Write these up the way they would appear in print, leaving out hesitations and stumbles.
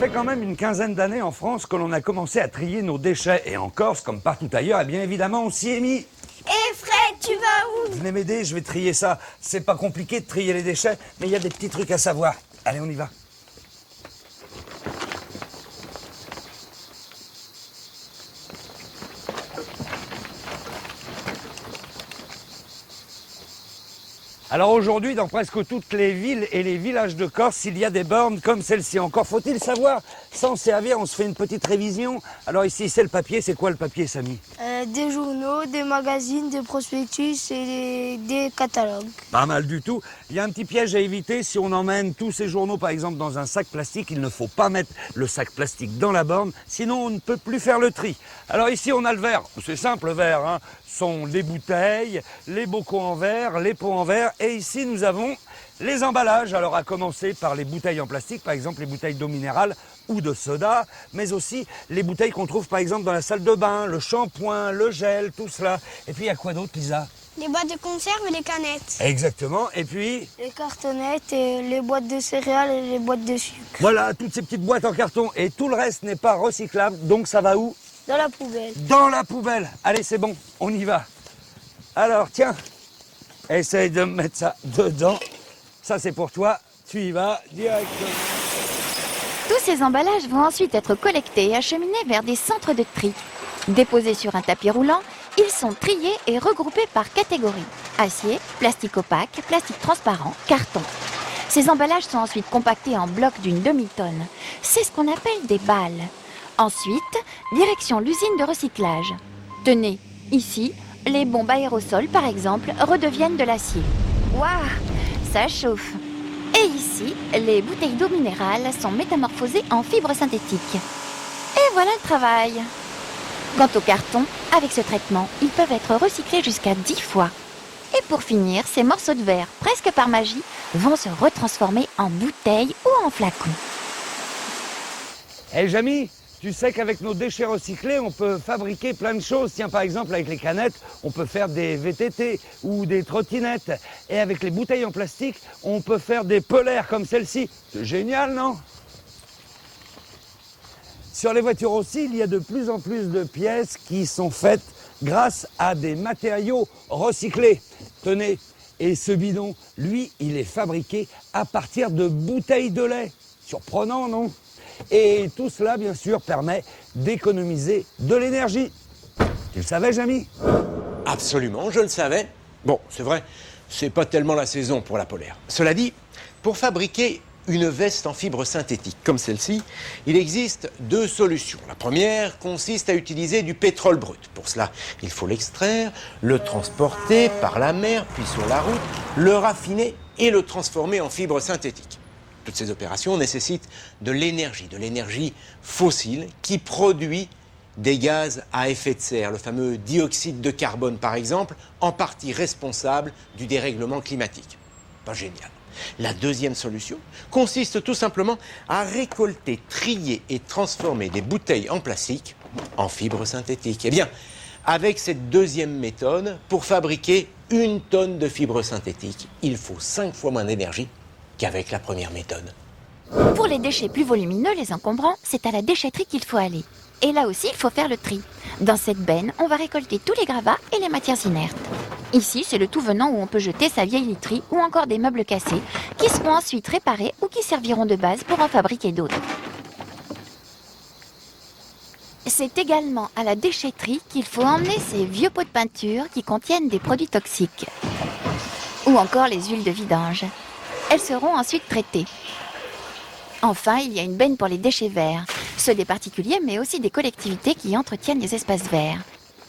fait quand même une quinzaine d'années en France que l'on a commencé à trier nos déchets. Et en Corse, comme partout ailleurs, et bien évidemment, on s'y est mis. Et Fred, tu vas où? Venez m'aider, je vais trier ça. C'est pas compliqué de trier les déchets, mais il y a des petits trucs à savoir. Allez, on y va. Alors aujourd'hui, dans presque toutes les villes et les villages de Corse, il y a des bornes comme celle-ci. Encore faut-il savoir s'en servir, on se fait une petite révision. Alors ici, c'est le papier. C'est quoi le papier, Samy? Des journaux, des magazines, des prospectus et des catalogues. Pas mal du tout. Il y a un petit piège à éviter. Si on emmène tous ces journaux, par exemple, dans un sac plastique, il ne faut pas mettre le sac plastique dans la borne, sinon on ne peut plus faire le tri. Alors ici, on a le verre. C'est simple, le verre, hein. Sont les bouteilles, les bocaux en verre, les pots en verre. Et ici, nous avons les emballages. Alors, à commencer par les bouteilles en plastique, par exemple les bouteilles d'eau minérale ou de soda, mais aussi les bouteilles qu'on trouve, par exemple, dans la salle de bain, le shampoing, le gel, tout cela. Et puis, il y a quoi d'autre, Lisa? Les boîtes de conserve et les canettes. Exactement. Et puis, Les cartonnettes et les boîtes de céréales et les boîtes de sucre. voilà, toutes ces petites boîtes en carton. Et tout le reste n'est pas recyclable, donc ça va où? Dans la poubelle. Dans la poubelle. Allez, c'est bon, on y va. Alors, tiens, essaye de mettre ça dedans. Ça, c'est pour toi. Tu y vas directement. Tous ces emballages vont ensuite être collectés et acheminés vers des centres de tri. Déposés sur un tapis roulant, ils sont triés et regroupés par catégorie. Acier, plastique opaque, plastique transparent, carton. Ces emballages sont ensuite compactés en blocs d'une demi-tonne. C'est ce qu'on appelle des balles. Ensuite, direction l'usine de recyclage. Tenez, ici, les bombes aérosols, par exemple, redeviennent de l'acier. Waouh, ça chauffe. Et ici, les bouteilles d'eau minérale sont métamorphosées en fibres synthétiques. Et voilà le travail. Quant au carton, avec ce traitement, ils peuvent être recyclés jusqu'à 10 fois. Et pour finir, ces morceaux de verre, presque par magie, vont se retransformer en bouteilles ou en flacons. Hé, Jamy, tu sais qu'avec nos déchets recyclés, on peut fabriquer plein de choses. Tiens, par exemple, avec les canettes, on peut faire des VTT ou des trottinettes. Et avec les bouteilles en plastique, on peut faire des polaires comme celle-ci. C'est génial, non? Sur les voitures aussi, il y a de plus en plus de pièces qui sont faites grâce à des matériaux recyclés. Tenez, et ce bidon, lui, il est fabriqué à partir de bouteilles de lait. Surprenant, non? Et tout cela, bien sûr, permet d'économiser de l'énergie. Tu le savais, Jamy? Absolument, je le savais. Bon, c'est vrai, c'est pas tellement la saison pour la polaire. Cela dit, pour fabriquer une veste en fibre synthétique comme celle-ci, il existe deux solutions. La première consiste à utiliser du pétrole brut. Pour cela, il faut l'extraire, le transporter par la mer, puis sur la route, le raffiner et le transformer en fibre synthétique. Toutes ces opérations nécessitent de l'énergie fossile qui produit des gaz à effet de serre, le fameux dioxyde de carbone par exemple, en partie responsable du dérèglement climatique. Pas génial. La deuxième solution consiste tout simplement à récolter, trier et transformer des bouteilles en plastique en fibres synthétiques. Eh bien, avec cette deuxième méthode, pour fabriquer 1 tonne de fibres synthétiques, il faut 5 fois moins d'énergie qu'avec la première méthode. Pour les déchets plus volumineux, les encombrants, c'est à la déchetterie qu'il faut aller. Et là aussi, il faut faire le tri. Dans cette benne, on va récolter tous les gravats et les matières inertes. Ici, c'est le tout venant où on peut jeter sa vieille literie ou encore des meubles cassés qui seront ensuite réparés ou qui serviront de base pour en fabriquer d'autres. C'est également à la déchetterie qu'il faut emmener ces vieux pots de peinture qui contiennent des produits toxiques. Ou encore les huiles de vidange. Elles seront ensuite traitées. Enfin, il y a une benne pour les déchets verts, ceux des particuliers mais aussi des collectivités qui entretiennent les espaces verts.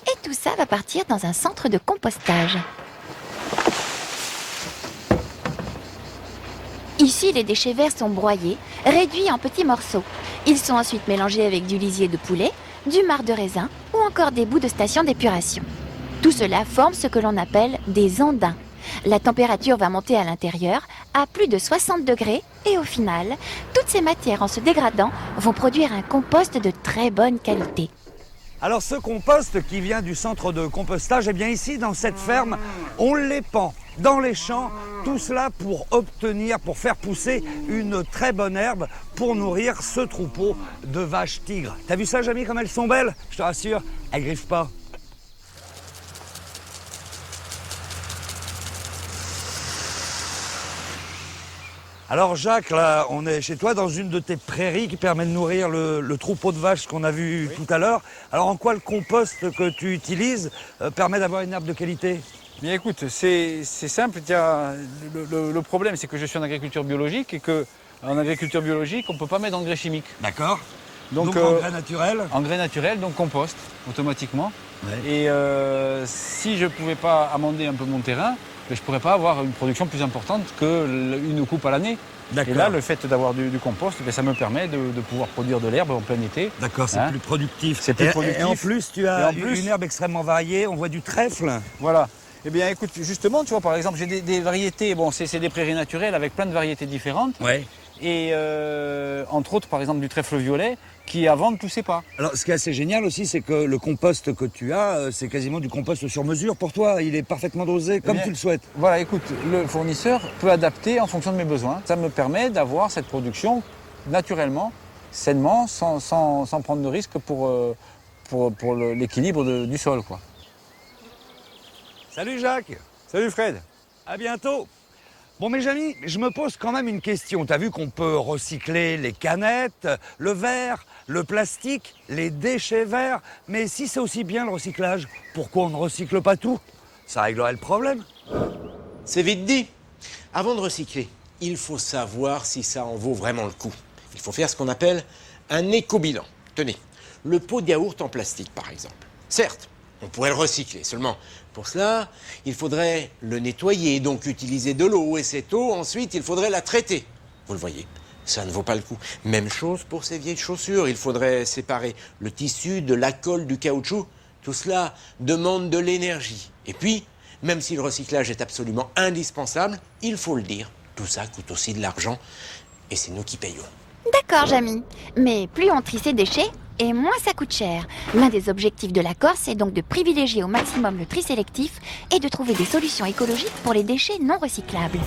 Et tout ça va partir dans un centre de compostage. Ici, les déchets verts sont broyés, réduits en petits morceaux. Ils sont ensuite mélangés avec du lisier de poulet, du marc de raisin ou encore des bouts de station d'épuration. Tout cela forme ce que l'on appelle des ondins. La température va monter à l'intérieur à plus de 60 degrés et au final, toutes ces matières en se dégradant vont produire un compost de très bonne qualité. Alors ce compost qui vient du centre de compostage, eh bien ici dans cette ferme, on les pend dans les champs, tout cela pour faire pousser une très bonne herbe pour nourrir ce troupeau de vaches tigres. T'as vu ça, Jamy, comme elles sont belles? Je te rassure, elles griffent pas. Alors Jacques, là, on est chez toi dans une de tes prairies qui permet de nourrir le troupeau de vaches qu'on a vu tout à l'heure. Alors en quoi le compost que tu utilises permet d'avoir une herbe de qualité? Bien écoute, c'est simple. Le problème, c'est que je suis en agriculture biologique et qu'en agriculture biologique, on ne peut pas mettre d'engrais chimiques. D'accord. Donc engrais naturel? Engrais naturel, donc compost, automatiquement. Ouais. Et si je ne pouvais pas amender un peu mon terrain, je ne pourrais pas avoir une production plus importante qu'une coupe à l'année. Et là, le fait d'avoir du compost, ça me permet de pouvoir produire de l'herbe en plein été. D'accord, c'est plus productif. C'est plus productif. Et en plus, tu as une herbe extrêmement variée. On voit du trèfle. Voilà. Eh bien, écoute, justement, tu vois, par exemple, j'ai des variétés. Bon, c'est des prairies naturelles avec plein de variétés différentes. Ouais. Et entre autres, par exemple, du trèfle violet qui avant ne poussait pas. Alors, ce qui est assez génial aussi, c'est que le compost que tu as, c'est quasiment du compost sur mesure pour toi. Il est parfaitement dosé comme tu le souhaites. Voilà, écoute, le fournisseur peut adapter en fonction de mes besoins. Ça me permet d'avoir cette production naturellement, sainement, sans prendre de risque pour l'équilibre du sol, quoi. Salut Jacques. Salut Fred. À bientôt. Bon, mes amis, je me pose quand même une question. Tu as vu qu'on peut recycler les canettes, le verre, le plastique, les déchets verts. Mais si c'est aussi bien le recyclage, pourquoi on ne recycle pas tout? Ça réglerait le problème. C'est vite dit. Avant de recycler, il faut savoir si ça en vaut vraiment le coup. Il faut faire ce qu'on appelle un éco-bilan. Tenez, le pot de yaourt en plastique, par exemple. Certes, on pourrait le recycler, seulement pour cela, il faudrait le nettoyer, donc utiliser de l'eau, et cette eau, ensuite, il faudrait la traiter. Vous le voyez, ça ne vaut pas le coup. Même chose pour ces vieilles chaussures, il faudrait séparer le tissu de la colle du caoutchouc. Tout cela demande de l'énergie. Et puis, même si le recyclage est absolument indispensable, il faut le dire, tout ça coûte aussi de l'argent, et c'est nous qui payons. D'accord, Jamy. Mais plus on trie ses déchets, et moins ça coûte cher. L'un des objectifs de la Corse est donc de privilégier au maximum le tri sélectif et de trouver des solutions écologiques pour les déchets non recyclables.